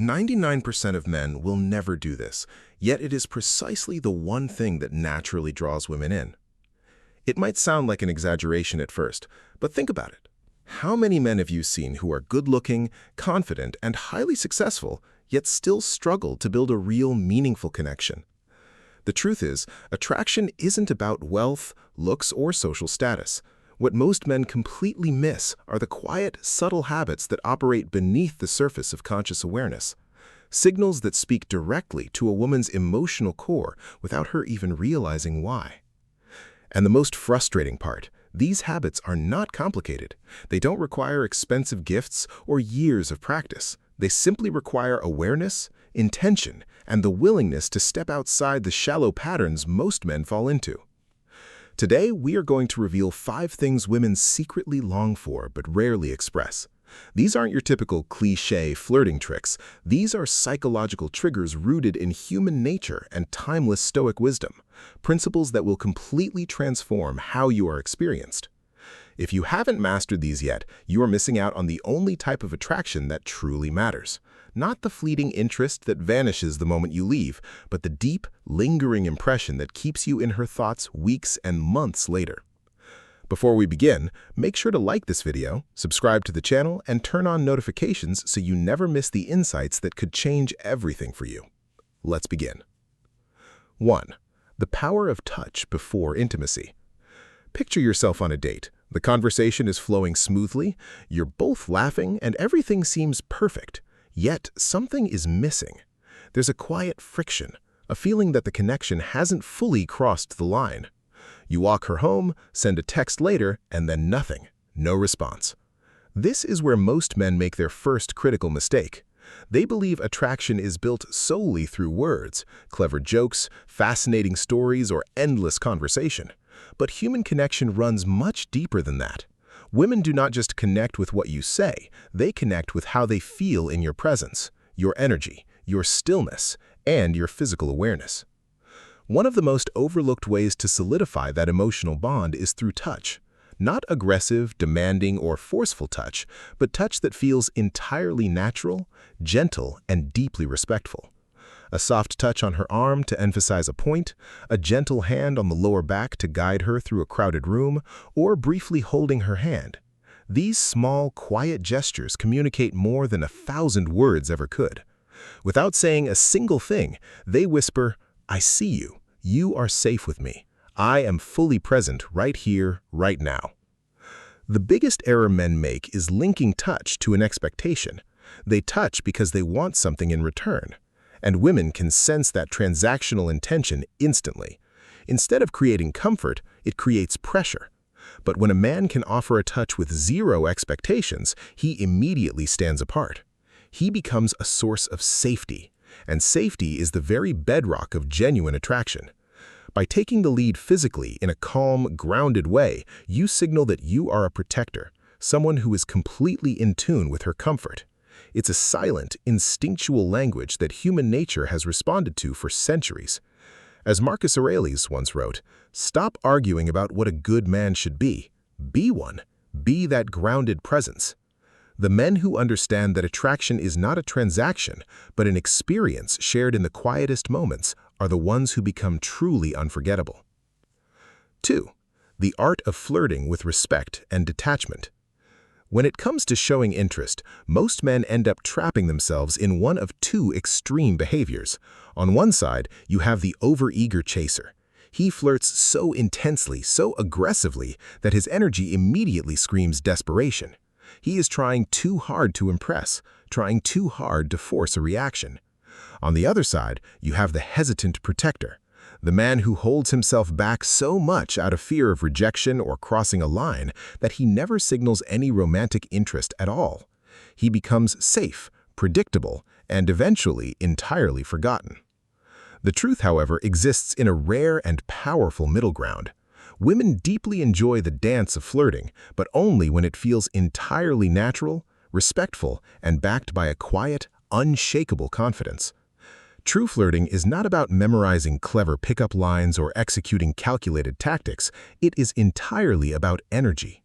99% of men will never do this, yet it is precisely the one thing that naturally draws women in. It might sound like an exaggeration at first, but think about it. How many men have you seen who are good-looking, confident, and highly successful, yet still struggle to build a real, meaningful connection? The truth is, attraction isn't about wealth, looks, or social status. What most men completely miss are the quiet, subtle habits that operate beneath the surface of conscious awareness. Signals that speak directly to a woman's emotional core without her even realizing why. And the most frustrating part, these habits are not complicated. They don't require expensive gifts or years of practice. They simply require awareness, intention, and the willingness to step outside the shallow patterns most men fall into. Today, we are going to reveal 5 things women secretly long for but rarely express. These aren't your typical cliché flirting tricks. These are psychological triggers rooted in human nature and timeless Stoic wisdom, principles that will completely transform how you are experienced. If you haven't mastered these yet, you are missing out on the only type of attraction that truly matters. Not the fleeting interest that vanishes the moment you leave, but the deep, lingering impression that keeps you in her thoughts weeks and months later. Before we begin, make sure to like this video, subscribe to the channel, and turn on notifications so you never miss the insights that could change everything for you. Let's begin. 1. The power of touch before intimacy. Picture yourself on a date. The conversation is flowing smoothly, you're both laughing, and everything seems perfect. Yet, something is missing. There's a quiet friction, a feeling that the connection hasn't fully crossed the line. You walk her home, send a text later, and then nothing. No response. This is where most men make their first critical mistake. They believe attraction is built solely through words, clever jokes, fascinating stories, or endless conversation. But human connection runs much deeper than that. Women do not just connect with what you say, they connect with how they feel in your presence, your energy, your stillness, and your physical awareness. One of the most overlooked ways to solidify that emotional bond is through touch. Not aggressive, demanding, or forceful touch, but touch that feels entirely natural, gentle, and deeply respectful. A soft touch on her arm to emphasize a point, a gentle hand on the lower back to guide her through a crowded room, or briefly holding her hand. These small, quiet gestures communicate more than 1,000 words ever could. Without saying a single thing, they whisper, "I see you. You are safe with me. I am fully present right here, right now." The biggest error men make is linking touch to an expectation. They touch because they want something in return. And women can sense that transactional intention instantly. Instead of creating comfort, it creates pressure. But when a man can offer a touch with 0 expectations, he immediately stands apart. He becomes a source of safety, and safety is the very bedrock of genuine attraction. By taking the lead physically in a calm, grounded way, you signal that you are a protector, someone who is completely in tune with her comfort. It's a silent, instinctual language that human nature has responded to for centuries. As Marcus Aurelius once wrote, "Stop arguing about what a good man should be. Be one. Be that grounded presence." The men who understand that attraction is not a transaction, but an experience shared in the quietest moments, are the ones who become truly unforgettable. 2. The art of flirting with respect and detachment. When it comes to showing interest, most men end up trapping themselves in one of 2 extreme behaviors. On one side, you have the overeager chaser. He flirts so intensely, so aggressively, that his energy immediately screams desperation. He is trying too hard to impress, trying too hard to force a reaction. On the other side, you have the hesitant protector, the man who holds himself back so much out of fear of rejection or crossing a line that he never signals any romantic interest at all. He becomes safe, predictable, and eventually entirely forgotten. The truth, however, exists in a rare and powerful middle ground. Women deeply enjoy the dance of flirting, but only when it feels entirely natural, respectful, and backed by a quiet, unshakable confidence. True flirting is not about memorizing clever pickup lines or executing calculated tactics. It is entirely about energy.